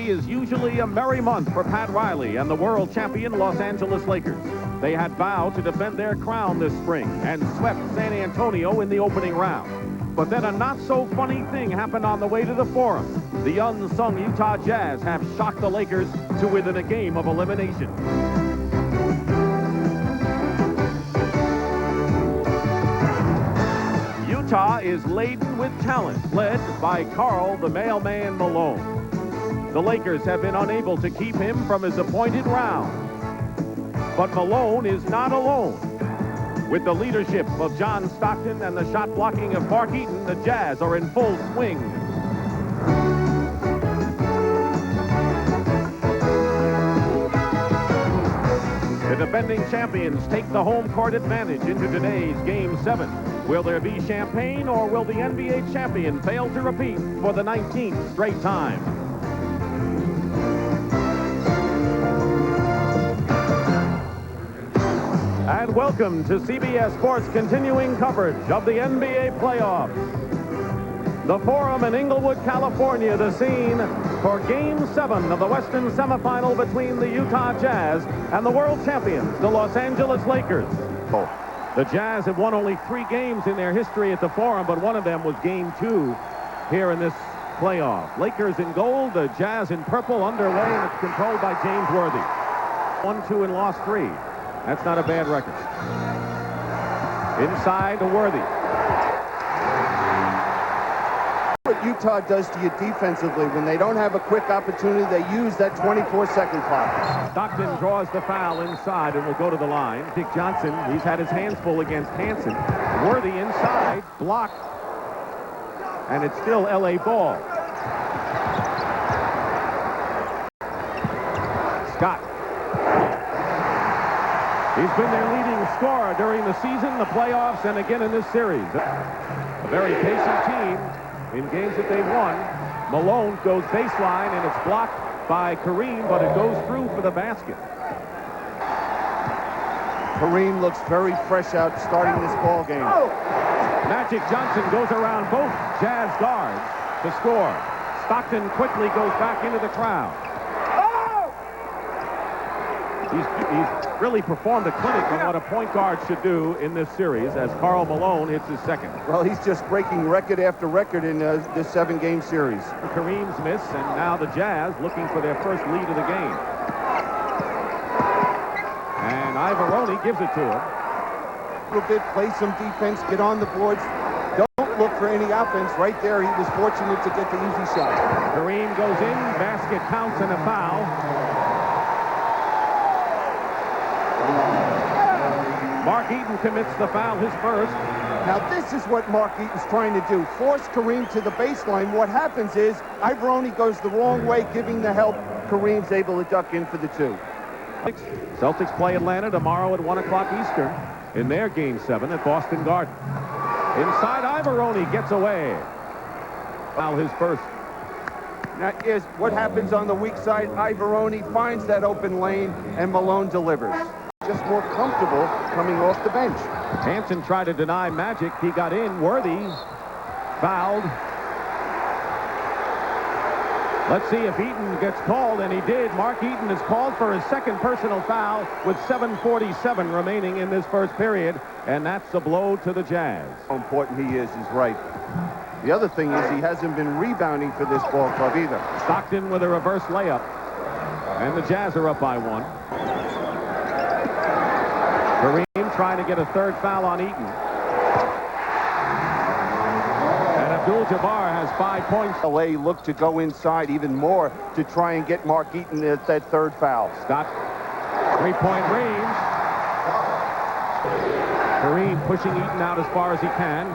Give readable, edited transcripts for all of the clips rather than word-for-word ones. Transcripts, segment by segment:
May is usually a merry month for Pat Riley and the world champion Los Angeles Lakers. They had vowed to defend their crown this spring and swept San Antonio in the opening round. But then a not-so-funny thing happened on the way to the Forum. The unsung Utah Jazz have shocked the Lakers to within a game of elimination. Utah is laden with talent, led by Karl the Mailman Malone. The Lakers have been unable to keep him from his appointed round. But Malone is not alone. With the leadership of John Stockton and the shot blocking of Mark Eaton, the Jazz are in full swing. The defending champions take the home court advantage into today's Game 7. Will there be champagne, or will the NBA champion fail to repeat for the 19th straight time? And welcome to CBS Sports' continuing coverage of the NBA playoffs. The Forum in Inglewood, California, the scene for Game 7 of the Western semifinal between the Utah Jazz and the world champions, the Los Angeles Lakers. The Jazz have won only 3 games in their history at the Forum, but one of them was Game 2 here in this playoff. Lakers in gold, the Jazz in purple, underway, and it's controlled by James Worthy. 1-2 and lost 3. That's not a bad record. Inside to Worthy. What Utah does to you defensively, when they don't have a quick opportunity, they use that 24-second clock. Stockton draws the foul inside and will go to the line. Dick Johnson, he's had his hands full against Hansen. Worthy inside, blocked, and it's still L.A. ball. Scott. He's been their leading scorer during the season, the playoffs, and again in this series. A very patient team in games that they've won. Malone goes baseline, and it's blocked by Kareem, but it goes through for the basket. Kareem looks very fresh out starting this ball game. Magic Johnson goes around both Jazz guards to score. Stockton quickly goes back into the crowd. He's really performed a clinic on what a point guard should do in this series as Karl Malone hits his second. Well, he's just breaking record after record in this 7-game series. Kareem's miss, and now the Jazz looking for their first lead of the game. And Ivaroni gives it to him. A little bit, play some defense, get on the boards. Don't look for any offense. Right there, he was fortunate to get the easy shot. Kareem goes in, basket counts, and a foul. Mark Eaton commits the foul, his first. Now this is what Mark Eaton's trying to do. Force Kareem to the baseline. What happens is Ivaroni goes the wrong way, giving the help. Kareem's able to duck in for the 2. Celtics play Atlanta tomorrow at 1 o'clock Eastern in their Game 7 at Boston Garden. Inside, Ivaroni gets away. Foul, his first. Now here's what happens on the weak side. Ivaroni finds that open lane, and Malone delivers. Just more comfortable coming off the bench. Hansen tried to deny Magic. He got in. Worthy fouled. Let's see if Eaton gets called, and he did. Mark Eaton is called for his second personal foul with 7:47 remaining in this first period, and that's a blow to the Jazz. How important he is right. The other thing is he hasn't been rebounding for this ball club either. Stockton with a reverse layup, and the Jazz are up by 1. Kareem trying to get a third foul on Eaton. And Abdul-Jabbar has 5 points. LA looked to go inside even more to try and get Mark Eaton at that third foul. Scott, 3-point range. Kareem pushing Eaton out as far as he can.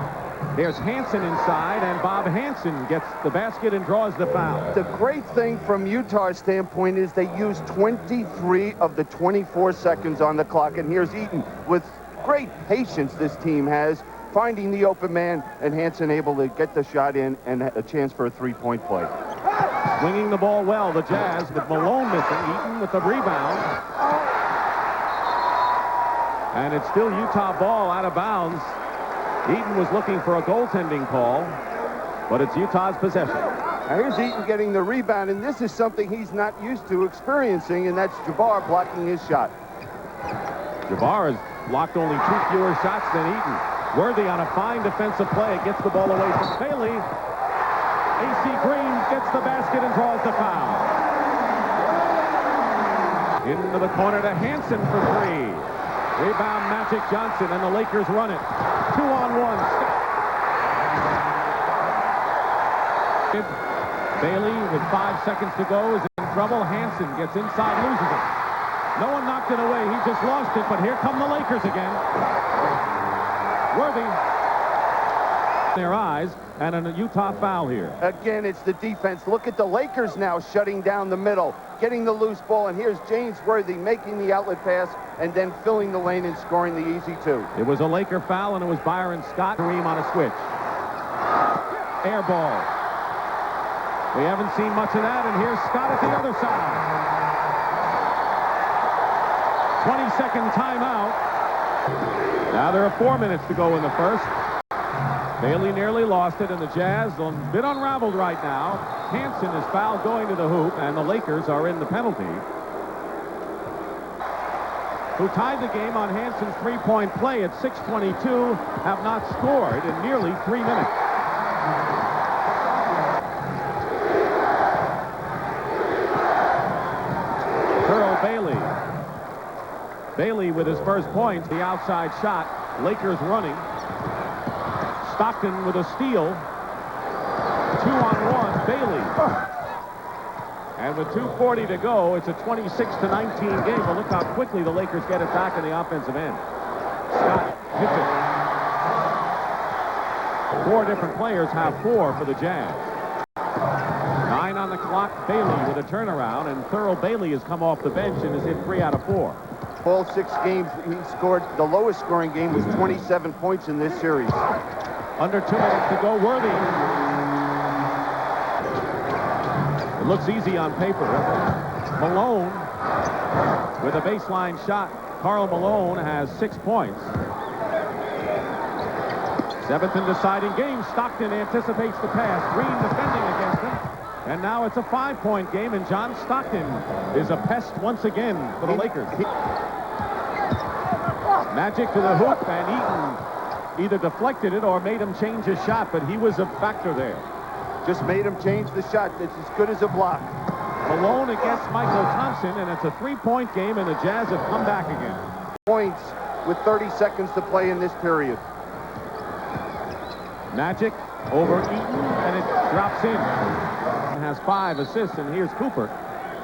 There's Hansen inside, and Bob Hansen gets the basket and draws the foul. The great thing from Utah's standpoint is they use 23 of the 24 seconds on the clock, and here's Eaton with great patience this team has, finding the open man, and Hansen able to get the shot in and a chance for a 3-point play. Swinging the ball well, the Jazz, with Malone missing. Eaton with the rebound. And it's still Utah ball out of bounds. Eaton was looking for a goaltending call, but it's Utah's possession. Now here's Eaton getting the rebound, and this is something he's not used to experiencing, and that's Jabbar blocking his shot. Jabbar has blocked only 2 fewer shots than Eaton. Worthy on a fine defensive play gets the ball away from Bailey. AC Green gets the basket and draws the foul. Into the corner to Hansen for 3. Rebound Magic Johnson, and the Lakers run it. 2-on-1. Bailey with 5 seconds to go is in trouble. Hansen gets inside, loses it. No one knocked it away. He just lost it, but here come the Lakers again. Worthy. Their eyes, and a Utah foul here. Again, it's the defense. Look at the Lakers now shutting down the middle, getting the loose ball, and here's James Worthy making the outlet pass and then filling the lane and scoring the easy 2. It was a Laker foul, and it was Byron Scott. Kareem on a switch. Air ball. We haven't seen much of that, and here's Scott at the other side. 20-second timeout. Now there are 4 minutes to go in the first. Bailey nearly lost it, and the Jazz a bit unraveled right now. Hansen is fouled going to the hoop, and the Lakers are in the penalty. Who tied the game on Hansen's three-point play at 6:22, have not scored in nearly 3 minutes. Bailey. Bailey with his first point, the outside shot. Lakers running. Stockton with a steal. 2-on-1, Bailey. And with 2:40 to go, it's a 26-19 game. But look how quickly the Lakers get it back in the offensive end. Scott hits it. 4 different players have 4 for the Jazz. 9 on the clock. Bailey with a turnaround, and Thurl Bailey has come off the bench and has hit 3 out of 4. All 6 games he scored. The lowest scoring game was 27 points in this series. Under 2 minutes to go. Worthy. It looks easy on paper. Malone with a baseline shot. Karl Malone has 6 points. 7th and deciding game. Stockton anticipates the pass. Green defending against him. And now it's a 5-point game, and John Stockton is a pest once again for the Lakers. Magic to the hoop, and Eaton either deflected it or made him change his shot, but he was a factor there. Just made him change the shot. It's as good as a block. Malone against Michael Thompson, and it's a 3-point game, and the Jazz have come back again. Points with 30 seconds to play in this period. Magic over Eaton, and it drops in. Has 5 assists, and here's Cooper.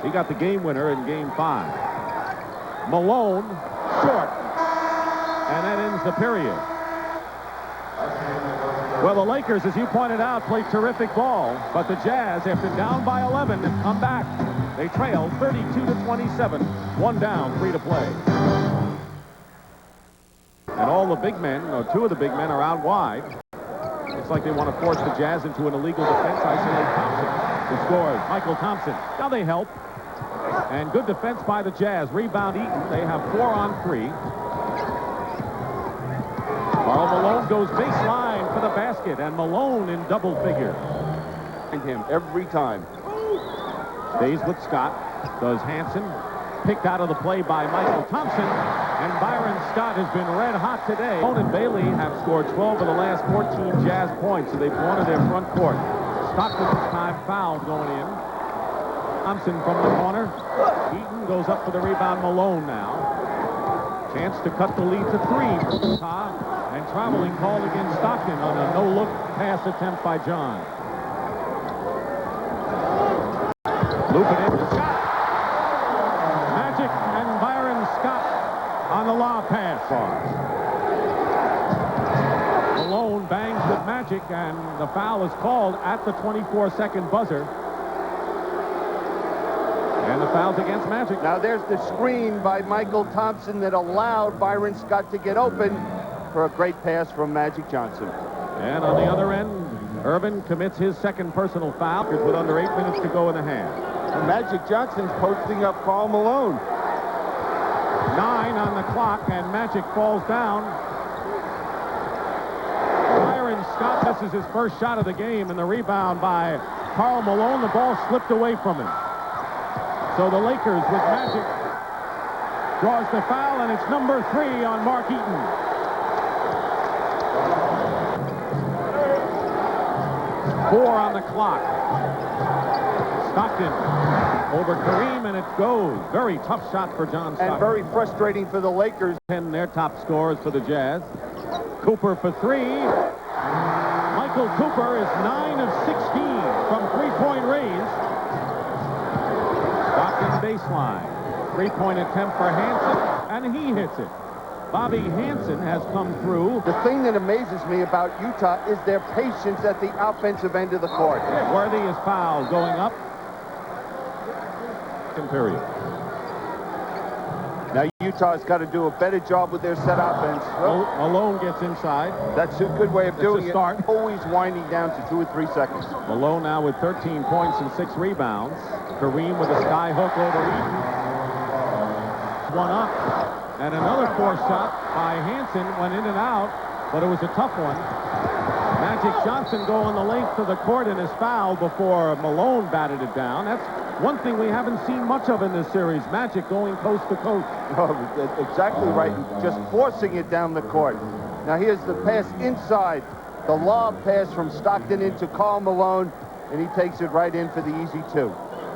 He got the game winner in game 5. Malone short, and that ends the period. Well, the Lakers, as you pointed out, played terrific ball, but the Jazz, after down by 11, have come back. They trail 32-27, 1 down, 3 to play. And all the big men, or 2 of the big men, are out wide. Looks like they want to force the Jazz into an illegal defense. Isolate Thompson, who scores. Michael Thompson. Now they help. And good defense by the Jazz. Rebound Eaton. They have 4 on 3. Karl Malone goes baseline for the basket, and Malone in double figure. And him every time. Stays with Scott. Does Hansen. Picked out of the play by Michael Thompson. And Byron Scott has been red hot today. Malone and Bailey have scored 12 of the last 14 Jazz points, so they've wanted their front court. Stockton this time fouled going in. Thompson from the corner. Eaton goes up for the rebound. Malone now. Chance to cut the lead to 3 for Utah. And traveling called against Stockton on a no-look pass attempt by John. Loop it in to Scott. Magic and Byron Scott on the lob pass. Malone bangs with Magic, and the foul is called at the 24-second buzzer. And the foul's against Magic. Now there's the screen by Michael Thompson that allowed Byron Scott to get open for a great pass from Magic Johnson. And on the other end, Irvin commits his second personal foul with under 8 minutes to go in the half. And Magic Johnson's posting up Karl Malone. 9 on the clock, and Magic falls down. Byron Scott misses his first shot of the game, and the rebound by Karl Malone. The ball slipped away from him. So the Lakers with Magic draws the foul, and it's number 3 on Mark Eaton. Four on the clock. Stockton over Kareem, and it goes. Very tough shot for John Stockton. And very frustrating for the Lakers. And their top scorers for the Jazz. Cooper for 3. Michael Cooper is 9 of 16 from three-point range. Stockton baseline. Three-point attempt for Hansen, and he hits it. Bobby Hansen has come through. The thing that amazes me about Utah is their patience at the offensive end of the court. Worthy is fouled going up. Second period. Now Utah's got to do a better job with their set offense. Malone gets inside. That's a good way of doing it. Start. Always winding down to 2 or 3 seconds. Malone now with 13 points and 6 rebounds. Kareem with a sky hook over Eaton. One up. And another forced shot by Hansen went in and out, but it was a tough one. Magic Johnson going the length of the court and is fouled before Malone batted it down. That's one thing we haven't seen much of in this series. Magic going coast to coast. Oh, exactly right. Just forcing it down the court. Now here's the pass inside. The lob pass from Stockton into Karl Malone, and he takes it right in for the easy 2.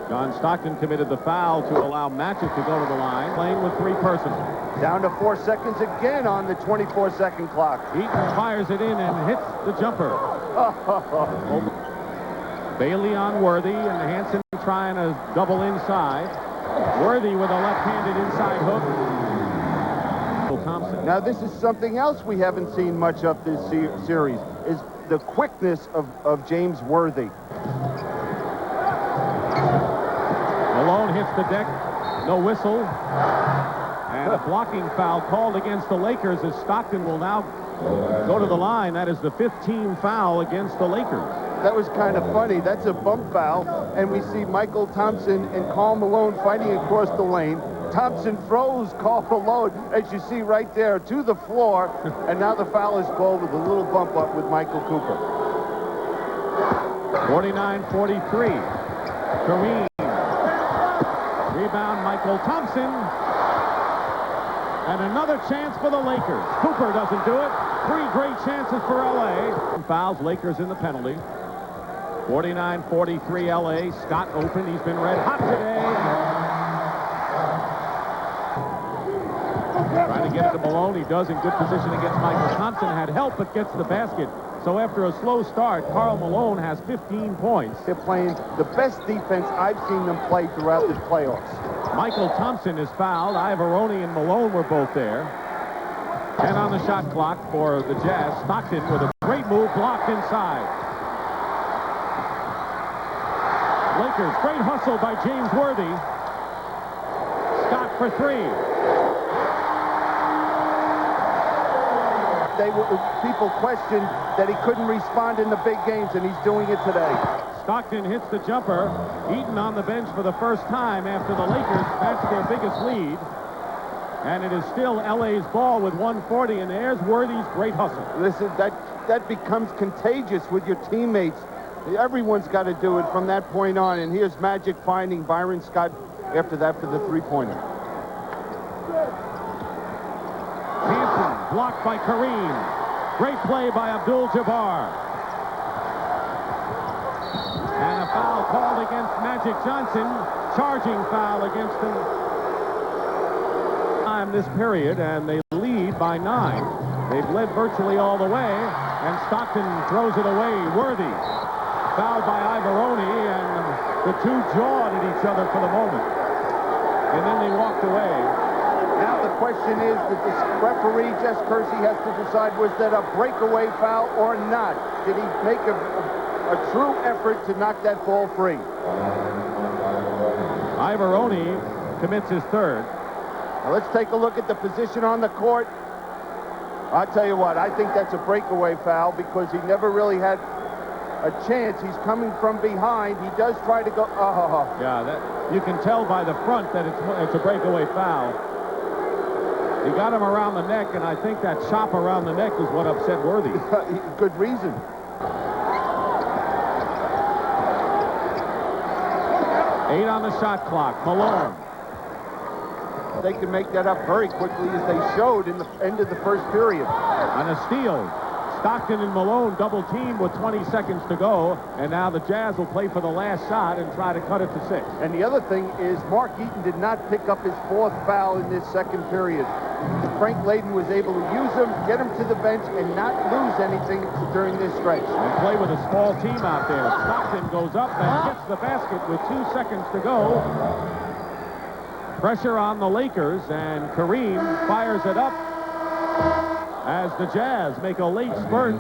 John Stockton committed the foul to allow Magic to go to the line, playing with 3 personal. Down to 4 seconds again on the 24-second clock. Eaton fires it in and hits the jumper. Bailey on Worthy, and Hansen trying to double inside. Worthy with a left-handed inside hook. Thompson. Now this is something else we haven't seen much of this series, is the quickness of James Worthy. Malone hits the deck, no whistle, and a blocking foul called against the Lakers as Stockton will now go to the line. That is the 5th team foul against the Lakers. That was kind of funny. That's a bump foul, and we see Michael Thompson and Karl Malone fighting across the lane. Thompson throws Karl Malone, as you see right there, to the floor, and now the foul is called with a little bump up with Michael Cooper. 49-43. Kareem. Rebound, Michael Thompson. And another chance for the Lakers. Cooper doesn't do it. 3 great chances for L.A. Fouls, Lakers in the penalty. 49-43 L.A. Scott open. He's been red hot today. Trying to get it to Malone. He does in good position against Michael Thompson. Had help, but gets the basket. So after a slow start, Karl Malone has 15 points. They're playing the best defense I've seen them play throughout this playoffs. Michael Thompson is fouled. Ivaroni and Malone were both there. 10 on the shot clock for the Jazz. Stockton with a great move, blocked inside. Lakers, great hustle by James Worthy. Scott for 3. People questioned that he couldn't respond in the big games, and he's doing it today. Stockton hits the jumper. Eaton on the bench for the first time after the Lakers matched their biggest lead. And it is still L.A.'s ball with 1:40, and there's Worthy's great hustle. Listen, that becomes contagious with your teammates. Everyone's got to do it from that point on, and here's Magic finding Byron Scott after that for the 3-pointer. Hansen blocked by Kareem. Great play by Abdul-Jabbar. And a foul called against Magic Johnson. Charging foul against him. Time this period, and they lead by 9. They've led virtually all the way, and Stockton throws it away. Worthy. Fouled by Ivaroni, and the two jawed at each other for the moment. And then they walked away. Now the question is that the referee, Jess Kersey, has to decide, was that a breakaway foul or not? Did he make a true effort to knock that ball free? Ivaroni commits his 3rd. Now let's take a look at the position on the court. I'll tell you what, I think that's a breakaway foul because he never really had a chance. He's coming from behind. He does try to go. Yeah, that you can tell by the front that it's a breakaway foul. He got him around the neck, and I think that chop around the neck is what upset Worthy. Good reason. 8 on the shot clock. Malone. They can make that up very quickly, as they showed in the end of the first period. On a steal. Stockton and Malone double team with 20 seconds to go, and now the Jazz will play for the last shot and try to cut it to 6. And the other thing is Mark Eaton did not pick up his 4th foul in this second period. Frank Layden was able to use him, get him to the bench, and not lose anything during this stretch. And play with a small team out there. Stockton goes up and hits the basket with 2 seconds to go. Pressure on the Lakers, and Kareem fires it up as the Jazz make a late spurt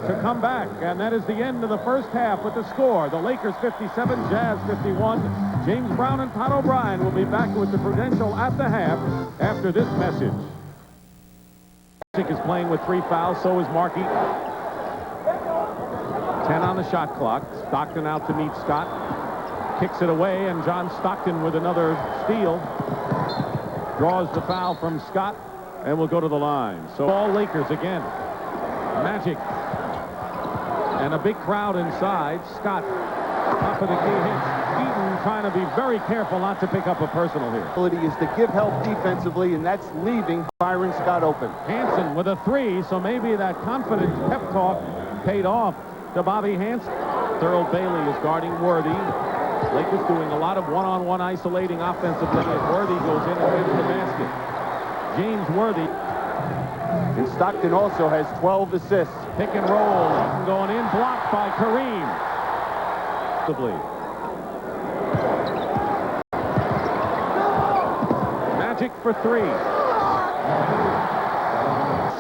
to come back. And that is the end of the first half with the score. The Lakers 57, Jazz 51. James Brown and Pat O'Brien will be back with the Prudential at the half after this message. Magic is playing with 3 fouls, so is Mark Eaton. 10 on the shot clock. Stockton out to meet Scott. Kicks it away, and John Stockton with another steal. Draws the foul from Scott, and will go to the line. So all Lakers again. Magic. And a big crowd inside. Scott, top of the key hit. Eaton trying to be very careful not to pick up a personal here. Is to give help defensively, and that's leaving Byron Scott open. Hansen with a 3, so maybe that confident pep talk paid off to Bobby Hansen. Thurl Bailey is guarding Worthy. Lakers doing a lot of one-on-one isolating offensively, and Worthy goes in and hits the basket. James Worthy. And Stockton also has 12 assists. Pick and roll. Eaton going in, blocked by Kareem. Magic for 3.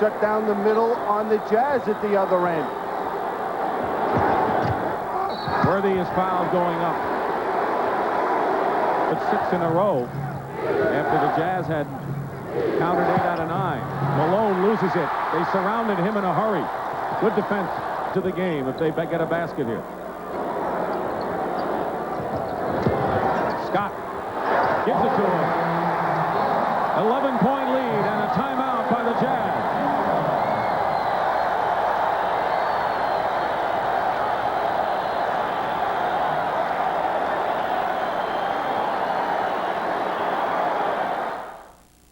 Shut down the middle on the Jazz at the other end. Worthy is fouled going up. But 6 in a row after the Jazz had counted 8 out of 9. Malone loses it. They surrounded him in a hurry. Good defense to the game if they get a basket here. Scott gives it to him. 11-point lead and a timeout by the Jazz.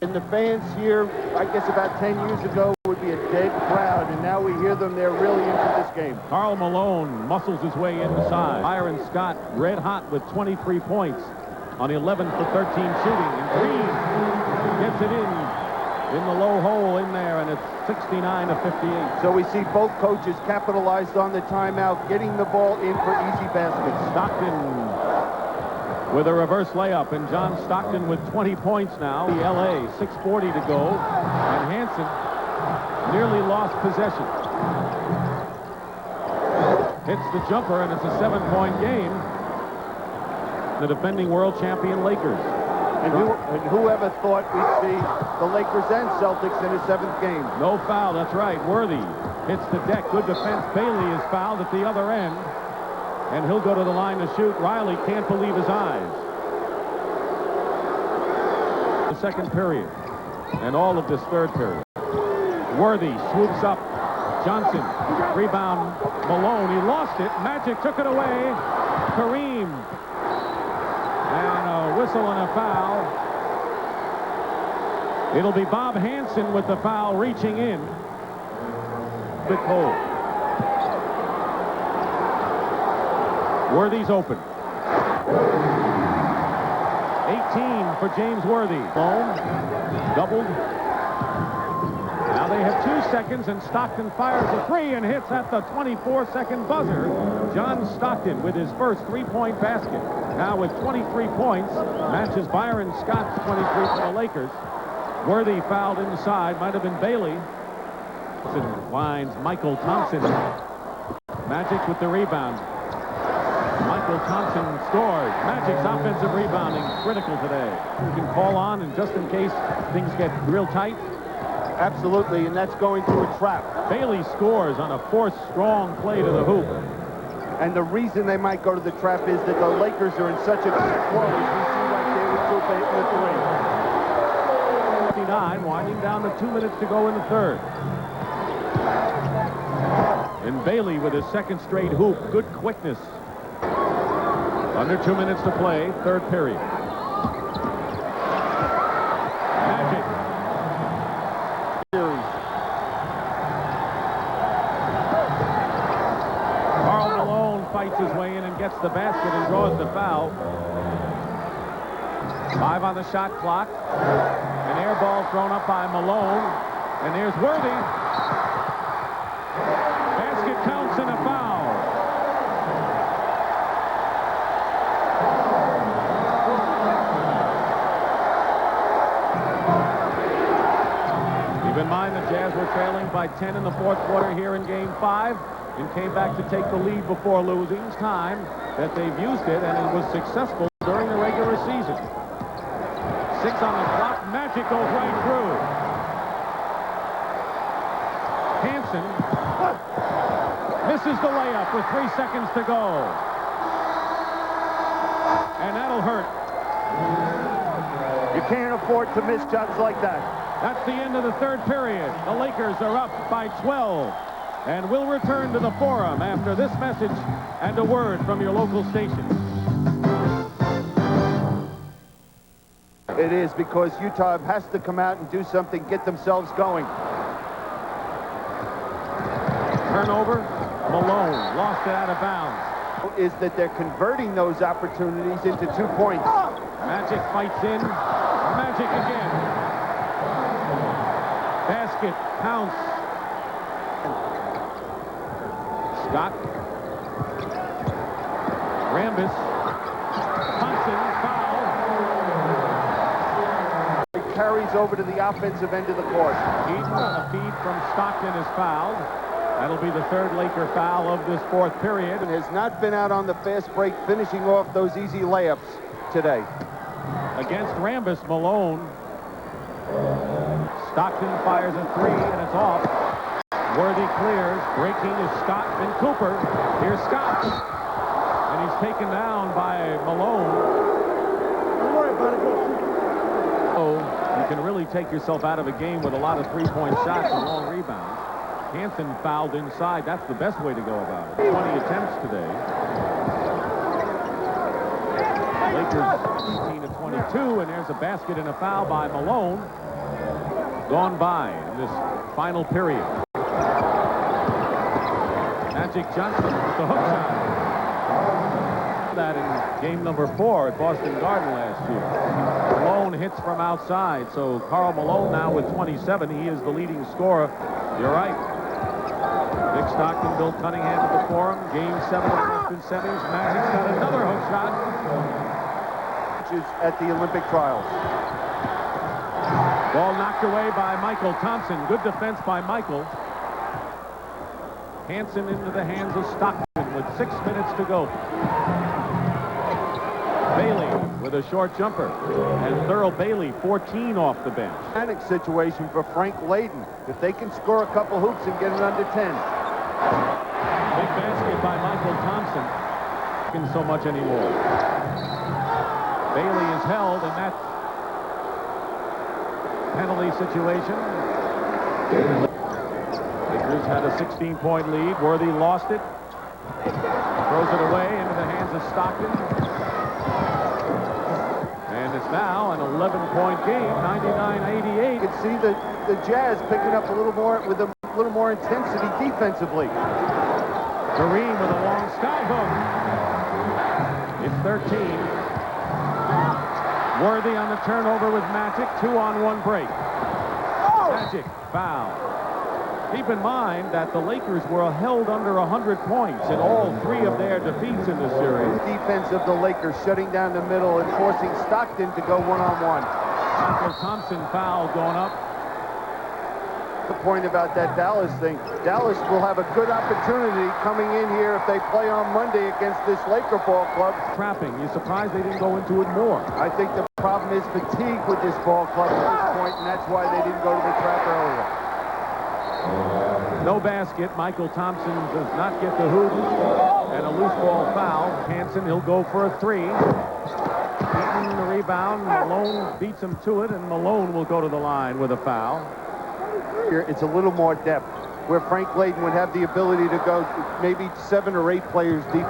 And the fans here, I guess about 10 years ago, would be a dead crowd, and now we hear them. They're really into this game. Karl Malone muscles his way inside. Byron Scott red hot with 23 points on 11 for 13 shooting, and Green gets it in the low hole in there, and it's 69 to 58. So we see both coaches capitalized on the timeout, getting the ball in for easy baskets. Stockton with a reverse layup, and John Stockton with 20 points now. The LA, 6:40 to go, and Hansen nearly lost possession. Hits the jumper, and it's a 7-point game. The defending world champion Lakers. And whoever thought we'd see the Lakers and Celtics in a 7th game. No foul, that's right. Worthy hits the deck. Good defense. Bailey is fouled at the other end, and he'll go to the line to shoot. Riley can't believe his eyes. The second period, and all of this third period. Worthy swoops up. Johnson, rebound. Malone, he lost it. Magic took it away. Kareem. And a whistle and a foul. It'll be Bob Hansen with the foul reaching in. Bit cold. Worthy's open. 18 for James Worthy. Bone doubled. Now they have 2 seconds, and Stockton fires a 3 and hits at the 24-second buzzer. John Stockton with his first 3-point basket. Now with 23 points, matches Byron Scott's 23 for the Lakers. Worthy fouled inside, might have been Bailey. Winds Michael Thompson. Magic with the rebound. Michael Thompson scores. Magic's offensive rebounding critical today. You can call on, and just in case things get real tight. Absolutely, and that's going to a trap. Bailey scores on a forced strong play to the hoop. And the reason they might go to the trap is that the Lakers are in such a good flow, as we see right there with Coupe with the ring. 59, winding down to 2 minutes to go in the third. And Bailey with his second straight hoop. Good quickness. Under 2 minutes to play, third period. Magic. Karl Malone fights his way in and gets the basket and draws the foul. 5 on the shot clock. An air ball thrown up by Malone. And there's Worthy. Basket counts and a foul. Keep in mind the Jazz were trailing by 10 in the fourth quarter here in Game 5 and came back to take the lead before losing. It's time that they've used it, and it was successful during the regular season. 6 on the clock. Magic goes right through. Hansen misses the layup with 3 seconds to go. And that'll hurt. You can't afford to miss shots like that. That's the end of the third period. The Lakers are up by 12. And we'll return to the Forum after this message and a word from your local station. It is, because Utah has to come out and do something, get themselves going. Turnover. Malone lost it out of bounds. Is that they're converting those opportunities into 2 points. Magic fights in. Magic again. Basket counts. Scott. Rambis. Thompson foul. It carries over to the offensive end of the court. Eaton on a feed from Stockton is fouled. That'll be the third Laker foul of this fourth period. And has not been out on the fast break, finishing off those easy layups today. Against Rambis, Malone. Stockton fires a 3 and it's off. Worthy clears. Breaking is Scott and Cooper. Here's Scott. And he's taken down by Malone. Don't worry about it. Oh, you can really take yourself out of a game with a lot of three-point shots and long rebounds. Hansen fouled inside. That's the best way to go about it. 20 attempts today. Lakers 18 to 22, and there's a basket and a foul by Malone. Gone by in this final period. Magic Johnson with the hook shot. That in game number 4 at Boston Garden last year. Malone hits from outside, so Karl Malone now with 27. He is the leading scorer. You're right. Dick Stockton, Bill Cunningham at the Forum. Game 7 of the Western Semis. Magic's got another hook shot. At the Olympic trials. Ball knocked away by Michael Thompson. Good defense by Michael. Hansen into the hands of Stockton with 6 minutes to go. Bailey with a short jumper. And Thurl Bailey, 14 off the bench. Panic situation for Frank Layden. If they can score a couple hoops and get it under 10. Big basket by Michael Thompson. Not so much anymore. Bailey is held in that penalty situation. Lakers had a 16-point lead. Worthy lost it. Throws it away into the hands of Stockton. And it's now an 11-point game, 99-88. You can see the Jazz picking up a little more with a little more intensity defensively. Kareem with a long sky hook. It's 13. Worthy on the turnover with Magic. 2-on-1 break. Magic foul. Keep in mind that the Lakers were held under 100 points in all 3 of their defeats in the series. Defense of the Lakers shutting down the middle and forcing Stockton to go one-on-one. Michael Thompson foul going up. The point about that Dallas thing, Dallas will have a good opportunity coming in here if they play on Monday against this Laker ball club. Trapping. You're surprised they didn't go into it more. I think the problem is fatigue with this ball club at this point, and that's why they didn't go to the trap earlier. No basket. Michael Thompson does not get the hoop. And a loose ball foul. Hansen, he'll go for a 3. Eaton the rebound. Malone beats him to it, and Malone will go to the line with a foul. Here, it's a little more depth, where Frank Layden would have the ability to go maybe 7 or 8 players deep.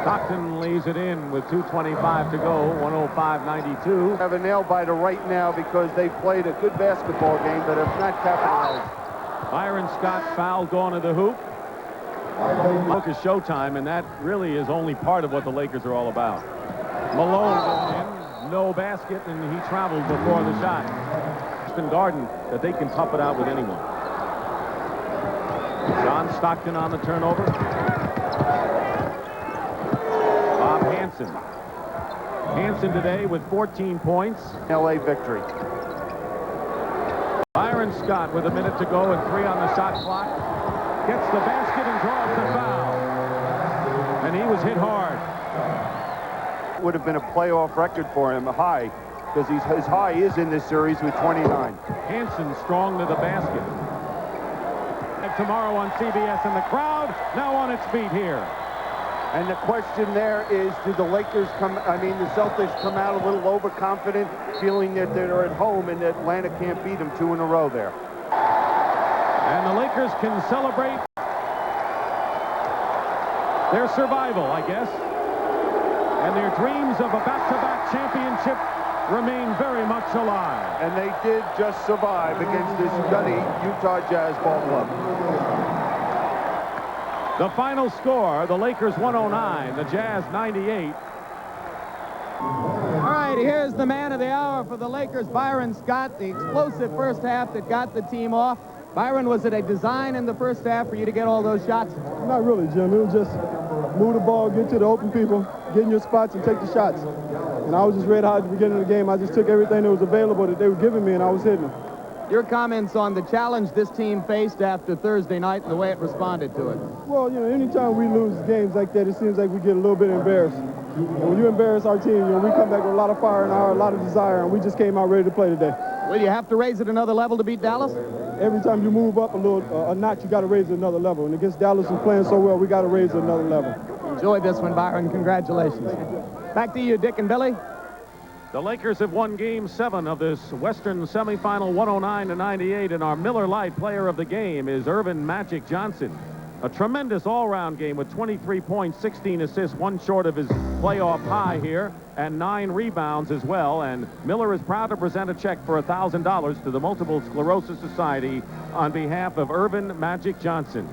Stockton Stockton lays it in with 2:25 to go, 105-92. Have a nail biter right now because they played a good basketball game, but have not capitalized. Byron Scott foul going to the hoop. Look is showtime, and that really is only part of what the Lakers are all about. Malone going in, no basket, and he traveled before the shot. Boston Garden that they can tough it out with anyone. John Stockton on the turnover. Bob Hansen. Hansen today with 14 points. LA victory. Byron Scott with a minute to go and 3 on the shot clock. Gets the basket and draws the foul. And he was hit hard. Would have been a playoff record for him, a high, because his high is in this series with 29. Hansen strong to the basket. And tomorrow on CBS, and the crowd now on its feet here. And the question there is, do the Lakers the Celtics come out a little overconfident, feeling that they're at home and that Atlanta can't beat them 2 in a row there? And the Lakers can celebrate their survival, I guess. And their dreams of a back-to-back championship remain very much alive. And they did just survive against this gutty Utah Jazz ball club. The final score, the Lakers 109, the Jazz 98. All right, here's the man of the hour for the Lakers, Byron Scott, the explosive first half that got the team off. Byron, was it a design in the first half for you to get all those shots? Not really, Jim. It was just move the ball, get to the open people, get in your spots, and take the shots. And I was just red hot at the beginning of the game. I just took everything that was available that they were giving me, and I was hitting them. Your comments on the challenge this team faced after Thursday night and the way it responded to it? Well, anytime we lose games like that, it seems like we get a little bit embarrassed. And when you embarrass our team, we come back with a lot of fire and a lot of desire, and we just came out ready to play today. Will you have to raise it another level to beat Dallas? Every time you move up a notch, you got to raise it another level. And against Dallas and playing so well, we got to raise it another level. Enjoy this one, Byron. Congratulations. Back to you, Dick and Billy. The Lakers have won Game 7 of this Western semifinal, 109-98, and our Miller Lite player of the game is Earvin Magic Johnson. A tremendous all-round game with 23 points, 16 assists, 1 short of his playoff high here, and 9 rebounds as well. And Miller is proud to present a check for $1,000 to the Multiple Sclerosis Society on behalf of Earvin Magic Johnson.